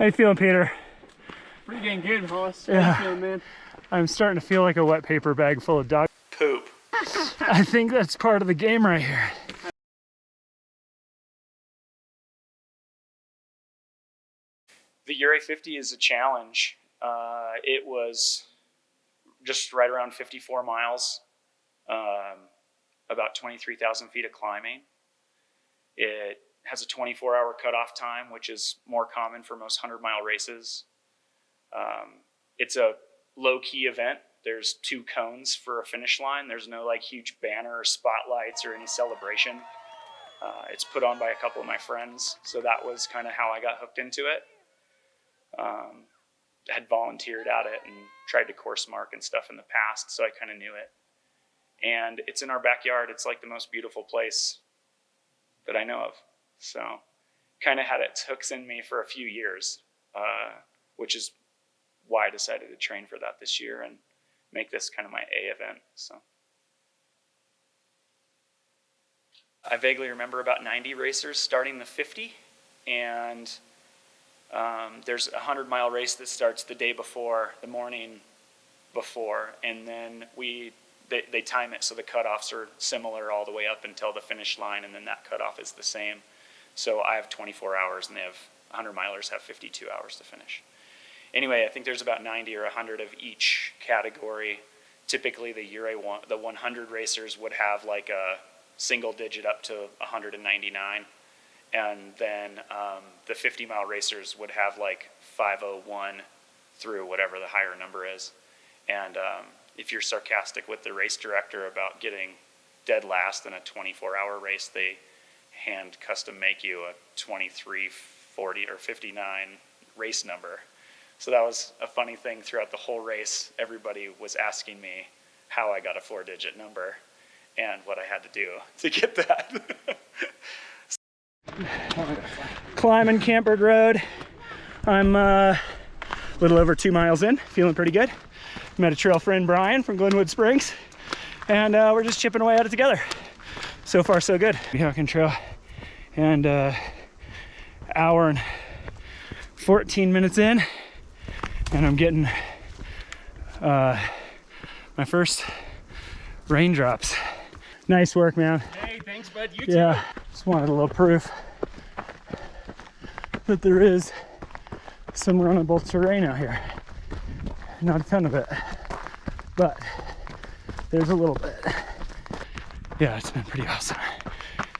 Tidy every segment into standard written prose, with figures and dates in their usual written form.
How you feeling, Peter? Pretty dang good, Hollis. Yeah. How you feeling, man? I'm starting to feel like a wet paper bag full of dog poop. I think that's part of the game right here. The Ouray50 is a challenge. It was just right around 54 miles, about 23,000 feet of climbing. It has a 24-hour cutoff time, which is more common for most 100-mile races. It's a low-key event. There's 2 cones for a finish line. There's no like huge banner or spotlights or any celebration. It's put on by a couple of my friends, so that was kind of how I got hooked into it. Had volunteered at it and tried to course mark and stuff in the past, so I kind of knew it. And it's in our backyard. It's like the most beautiful place that I know of. So kind of had its hooks in me for a few years, which is why I decided to train for that this year and make this kind of my A event. So I vaguely remember about 90 racers starting the 50, and there's a 100-mile race that starts the day before, the morning before, and then they time it so the cutoffs are similar all the way up until the finish line, and then that cutoff is the same. So I have 24 hours, and 100-milers have 52 hours to finish. Anyway, I think there's about 90 or 100 of each category. Typically, the 100 racers would have like a single digit up to 199. And then the 50-mile racers would have like 501 through whatever the higher number is. And if you're sarcastic with the race director about getting dead last in a 24-hour race, they hand custom make you a 23, 40, or 59 race number. So that was a funny thing throughout the whole race. Everybody was asking me how I got a 4-digit number and what I had to do to get that. Climbing Campered Road. I'm a little over 2 miles in, feeling pretty good. Met a trail friend, Brian, from Glenwood Springs, and we're just chipping away at it together. So far, so good. Weehawken Trail, and hour and 14 minutes in, and I'm getting my first raindrops. Nice work, man. Hey, thanks, bud. You too. Yeah, just wanted a little proof that there is some runnable terrain out here. Not a ton of it, but there's a little bit. Yeah, it's been pretty awesome.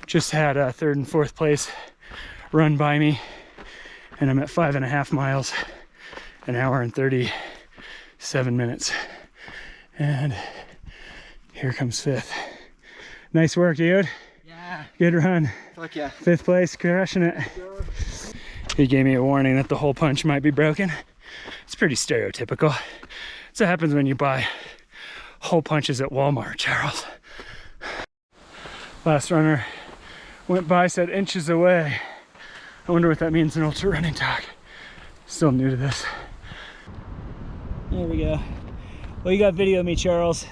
Just had a 3rd and 4th place run by me, and I'm at 5.5 miles, an hour and 37 minutes. And here comes 5th. Nice work, dude. Yeah. Good run. Fuck yeah. 5th place, crushing it. He gave me a warning that the hole punch might be broken. It's pretty stereotypical. So it happens when you buy hole punches at Walmart, Charles. Last runner went by, said inches away. I wonder what that means in ultra running talk. Still new to this. There we go. Well, you got video of me, Charles.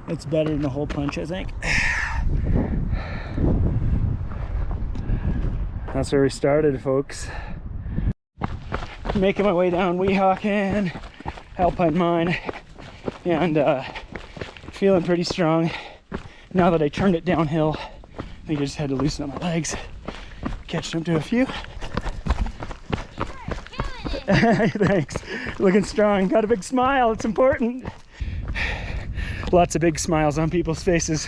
It's better than the hole punch, I think. That's where we started, folks. Making my way down Weehawken, Alpine Mine, and feeling pretty strong. Now that I turned it downhill, I think I just had to loosen up my legs. Catching up to a few. Thanks. Looking strong. Got a big smile. It's important. Lots of big smiles on people's faces.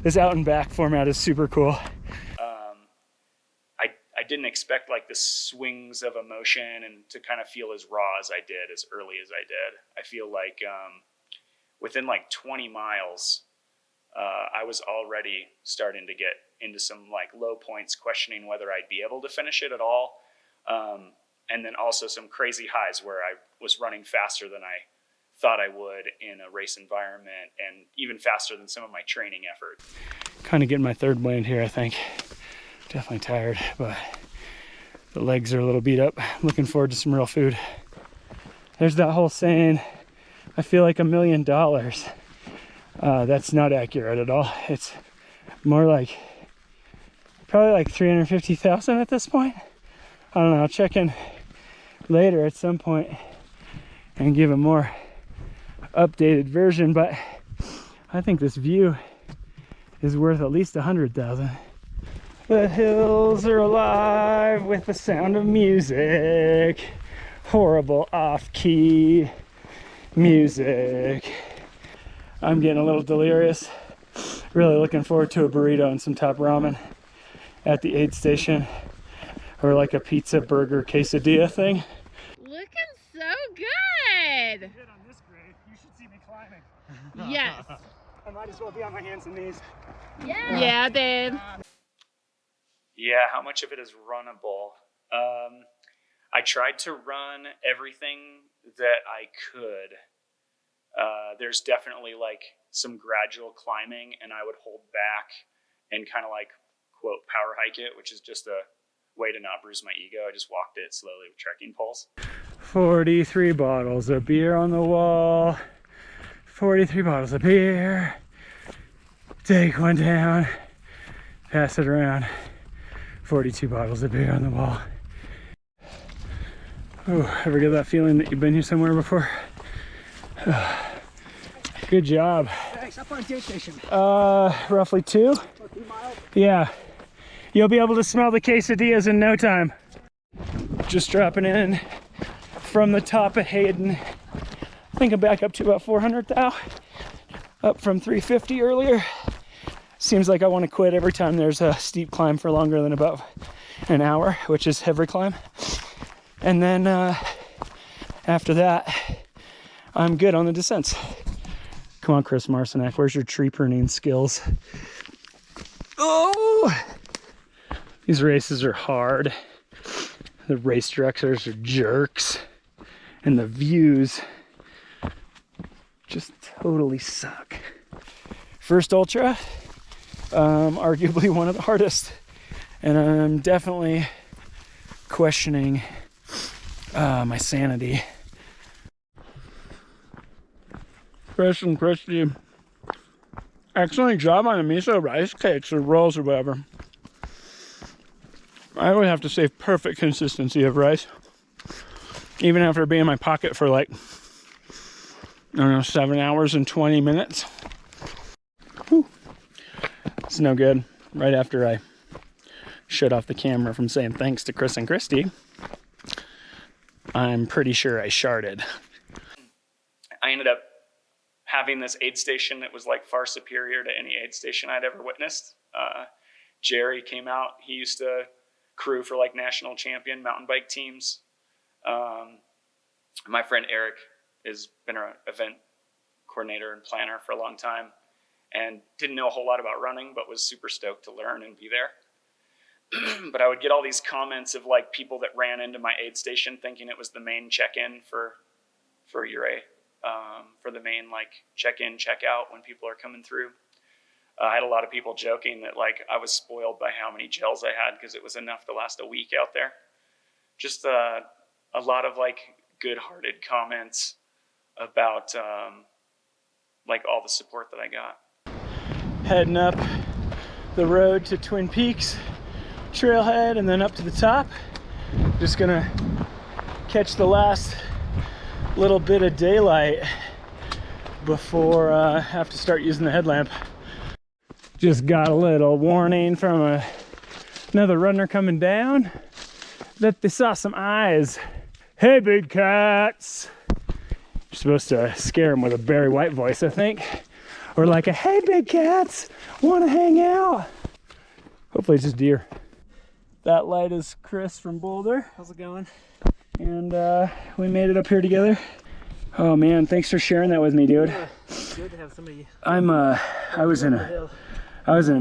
This out and back format is super cool. I didn't expect like the swings of emotion and to kind of feel as raw as I did, as early as I did. I feel like within like 20 miles, I was already starting to get into some like low points, questioning whether I'd be able to finish it at all. And then also some crazy highs where I was running faster than I thought I would in a race environment, and even faster than some of my training effort. Kind of getting my 3rd wind here, I think. Definitely tired, but the legs are a little beat up. I'm looking forward to some real food. There's that whole saying, I feel like $1 million. That's not accurate at all. It's more like, probably like 350,000 at this point. I don't know, I'll check in later at some point and give a more updated version, but I think this view is worth at least 100,000. The hills are alive with the sound of music. Horrible off-key music. I'm getting a little delirious. Really looking forward to a burrito and some top ramen at the aid station, or like a pizza, burger, quesadilla thing. Looking so good. Good on this grade. You should see me climbing. Yes. I might as well be on my hands and knees. Yeah, babe. Yeah, how much of it is runnable? I tried to run everything that I could. There's definitely like some gradual climbing, and I would hold back and kind of like, quote, power hike it, which is just a way to not bruise my ego. I just walked it slowly with trekking poles. 43 bottles of beer on the wall. 43 bottles of beer. Take one down, pass it around. 42 bottles of beer on the wall. Oh, ever get that feeling that you've been here somewhere before? Good job. Thanks. How far is the aid station? Roughly 2. 2 miles. Yeah. You'll be able to smell the quesadillas in no time. Just dropping in from the top of Hayden. I think I'm back up to about 400 now. Up from 350 earlier. Seems like I want to quit every time there's a steep climb for longer than about an hour, which is every climb. And then after that, I'm good on the descents. Come on, Chris Marcinek, where's your tree pruning skills? Oh! These races are hard. The race directors are jerks. And the views just totally suck. First ultra, arguably one of the hardest. And I'm definitely questioning my sanity. Chris and Christy, excellent job on the miso rice cakes or rolls or whatever. I would have to say perfect consistency of rice. Even after being in my pocket for like, I don't know, 7 hours and 20 minutes. Whew. It's no good. Right after I shut off the camera from saying thanks to Chris and Christy, I'm pretty sure I sharted. I ended up having this aid station that was like far superior to any aid station I'd ever witnessed. Jerry came out. He used to crew for like national champion mountain bike teams. My friend Eric has been an event coordinator and planner for a long time and didn't know a whole lot about running, but was super stoked to learn and be there. But I would get all these comments of like people that ran into my aid station thinking it was the main check-in for Ouray, for the main like check-in, check-out when people are coming through. I had a lot of people joking that like I was spoiled by how many gels I had because it was enough to last a week out there. Just a lot of like good-hearted comments about like all the support that I got. Heading up the road to Twin Peaks trailhead and then up to the top. Just gonna catch the last little bit of daylight before I have to start using the headlamp. Just got a little warning from another runner coming down that they saw some eyes. Hey, big cats. You're supposed to scare them with a Barry White voice, I think. Or like a, hey, big cats, want to hang out? Hopefully it's just deer. That light is Chris from Boulder. How's it going? And we made it up here together. Oh man, thanks for sharing that with me, dude. Yeah, good to have somebody. I was in a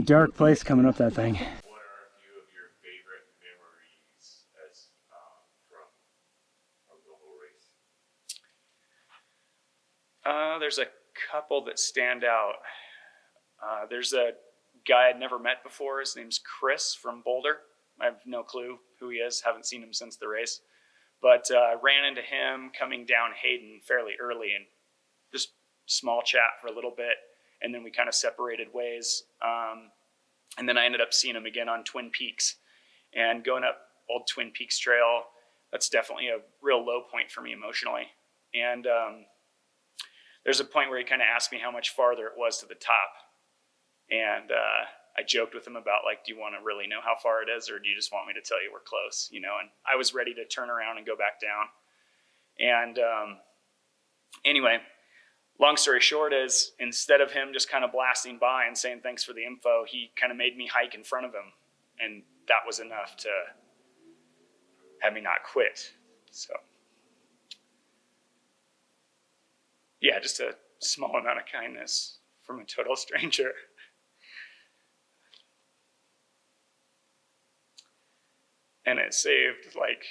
dark place coming up that thing. What are a few of your favorite memories as from the whole race? There's a couple that stand out. There's a guy I'd never met before. His name's Chris from Boulder. I have no clue who he is. Haven't seen him since the race. But I ran into him coming down Hayden fairly early and just small chat for a little bit. And then we kind of separated ways. And then I ended up seeing him again on Twin Peaks. And going up old Twin Peaks trail. That's definitely a real low point for me emotionally. And there's a point where he kind of asked me how much farther it was to the top. And I joked with him about, like, do you want to really know how far it is, or do you just want me to tell you we're close? You know, and I was ready to turn around and go back down. And anyway, long story short is, instead of him just kind of blasting by and saying thanks for the info, he kind of made me hike in front of him. And that was enough to have me not quit. So yeah, just a small amount of kindness from a total stranger. And it saved, like,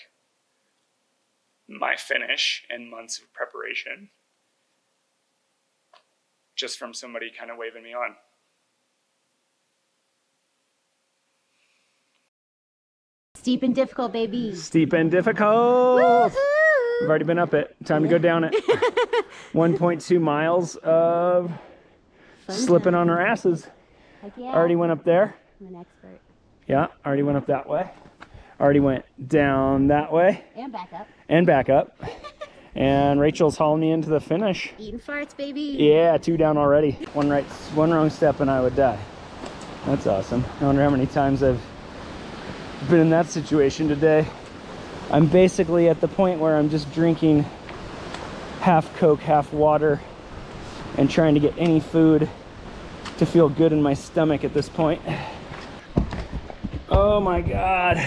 my finish and months of preparation just from somebody kind of waving me on. Steep and difficult, baby. Steep and difficult. Woo-hoo! I've already been up it. Time to go down it. 1.2 miles of slipping on our asses. Heck yeah. Already went up there. I'm an expert. Yeah, already went up that way. Already went down that way. And back up. And back up. And Rachel's hauling me into the finish. Eating farts, baby. Yeah, 2 down already. One wrong step and I would die. That's awesome. I wonder how many times I've been in that situation today. I'm basically at the point where I'm just drinking half Coke, half water, and trying to get any food to feel good in my stomach at this point. Oh my God.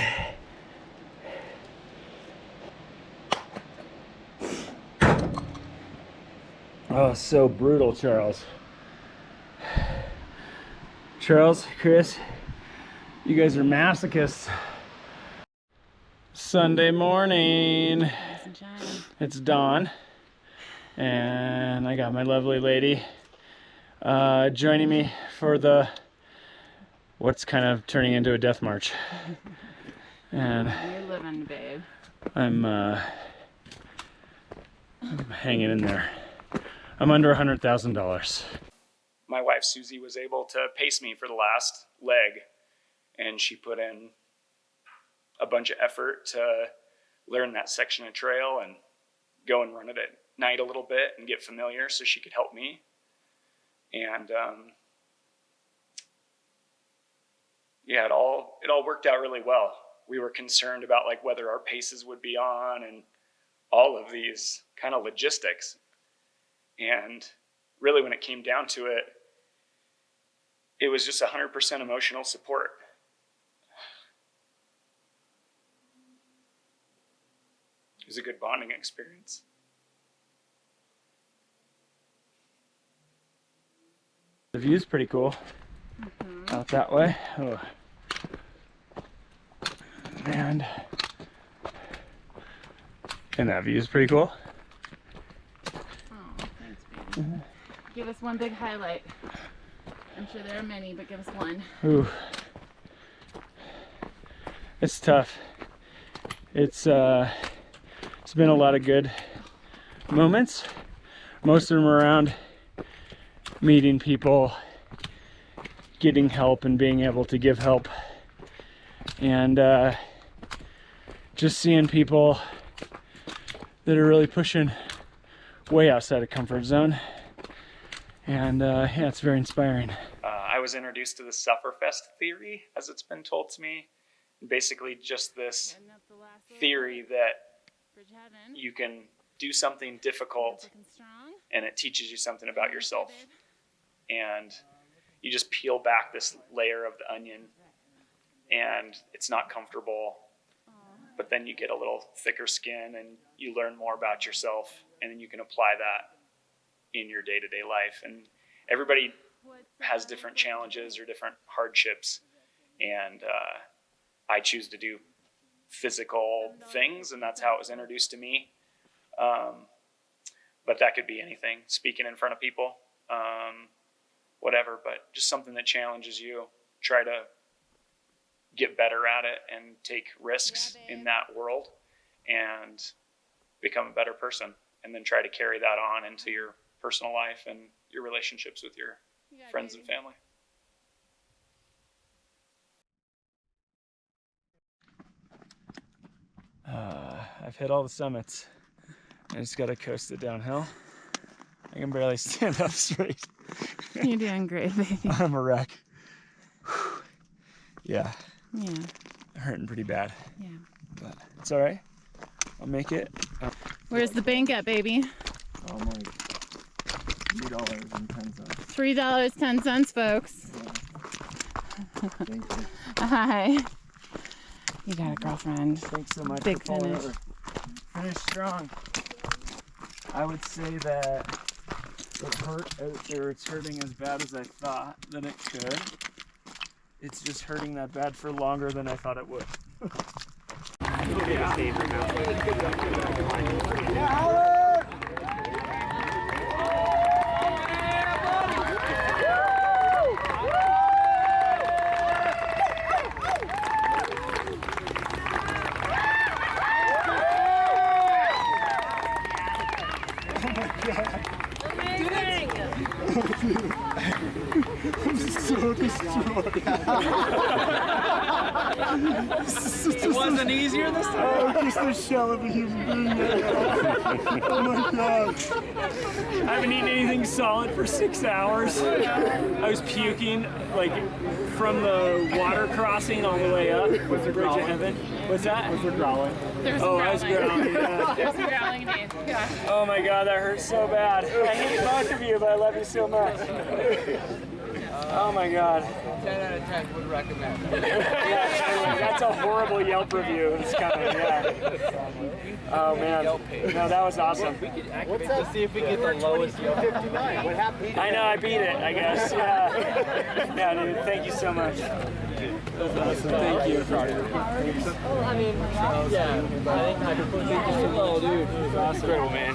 Oh, so brutal, Charles. Charles, Chris, you guys are masochists. Sunday morning. It's dawn. And I got my lovely lady joining me for the what's kind of turning into a death march. And You're living, babe. I'm hanging in there. I'm under $100,000. My wife Susie was able to pace me for the last leg, and she put in a bunch of effort to learn that section of trail and go and run it at night a little bit and get familiar so she could help me. And yeah, it all worked out really well. We were concerned about, like, whether our paces would be on and all of these kind of logistics. And really, when it came down to it, it was just 100% emotional support. It was a good bonding experience. The view's pretty cool. Out that way. Oh. And that view's pretty cool. Oh, thanks, baby. Give us one big highlight. I'm sure there are many, but give us one. Ooh. It's tough. It's been a lot of good moments. Most of them around meeting people, getting help and being able to give help, and just seeing people that are really pushing way outside of comfort zone. And yeah, it's very inspiring. I was introduced to the Sufferfest theory, as it's been told to me. Basically just this theory that you can do something difficult and it teaches you something about yourself. And you just peel back this layer of the onion and it's not comfortable, but then you get a little thicker skin and you learn more about yourself, and then you can apply that in your day-to-day life. And everybody has different challenges or different hardships, and I choose to do physical things, and that's how it was introduced to me. But that could be anything, speaking in front of people, whatever, but just something that challenges you. Try to get better at it and take risks in that world and become a better person, and then try to carry that on into your personal life and your relationships with your friends and family. I've hit all the summits. I just gotta coast it downhill. I can barely stand up straight. You're doing great, baby. I'm a wreck. Whew. Yeah, Yeah, hurting pretty bad, yeah. but it's all right. I'll make it. Where's the bank at, baby? Oh my, $3.10. $3.10, folks. Thank you. Hi. You got a girlfriend. Thanks so much. Big for pulling finish. over. Finish strong. I would say that it hurt out there. It's hurting as bad as I thought that it could. It's just hurting that bad for longer than I thought it would. So destroyed. It wasn't easier this time? Oh, just a shell of a human being now. Oh my god. I haven't eaten anything solid for 6 hours. I was puking like from the water crossing all the way up. Was the bridge of heaven? What's that? Was there growling? There was some I was growling, yeah. There's some growling in it. Yeah. Oh my god, that hurts so bad. I hate both of you, but I love you so much. Oh my god. 10 out of 10 would recommend. Yeah, that's a horrible Yelp review. It's coming, yeah. Oh man. No, that was awesome. What's that? To see if we get the lowest 59. What happened? I know, I beat it, I guess. Yeah. Yeah, dude, thank you so much. That's awesome. Thank you. I mean, yeah. I think I could put it just a little, dude. Incredible, man.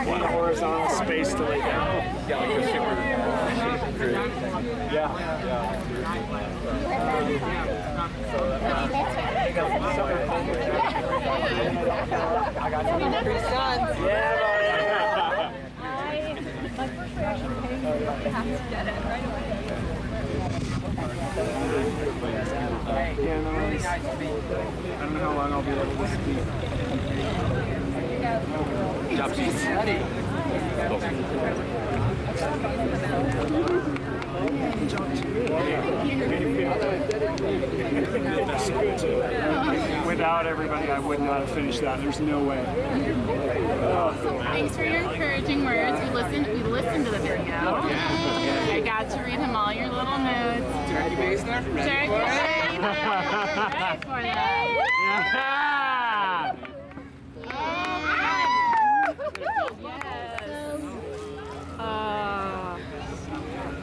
What a horizontal space to lay down. I got 3 sons. Yeah, My first reaction to hitting you, I have to get it right away. yeah, no worries. I don't know how long I'll be able to speak. Job study. Without everybody, I would not have finished that. There's no way. Thanks for your encouraging words. We listened to the video. I got to read him all your little notes. Turkey baster. Turkey baster. Ready for that. Yes.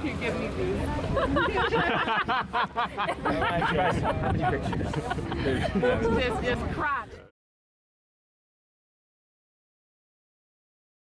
You give me these. This is crotch.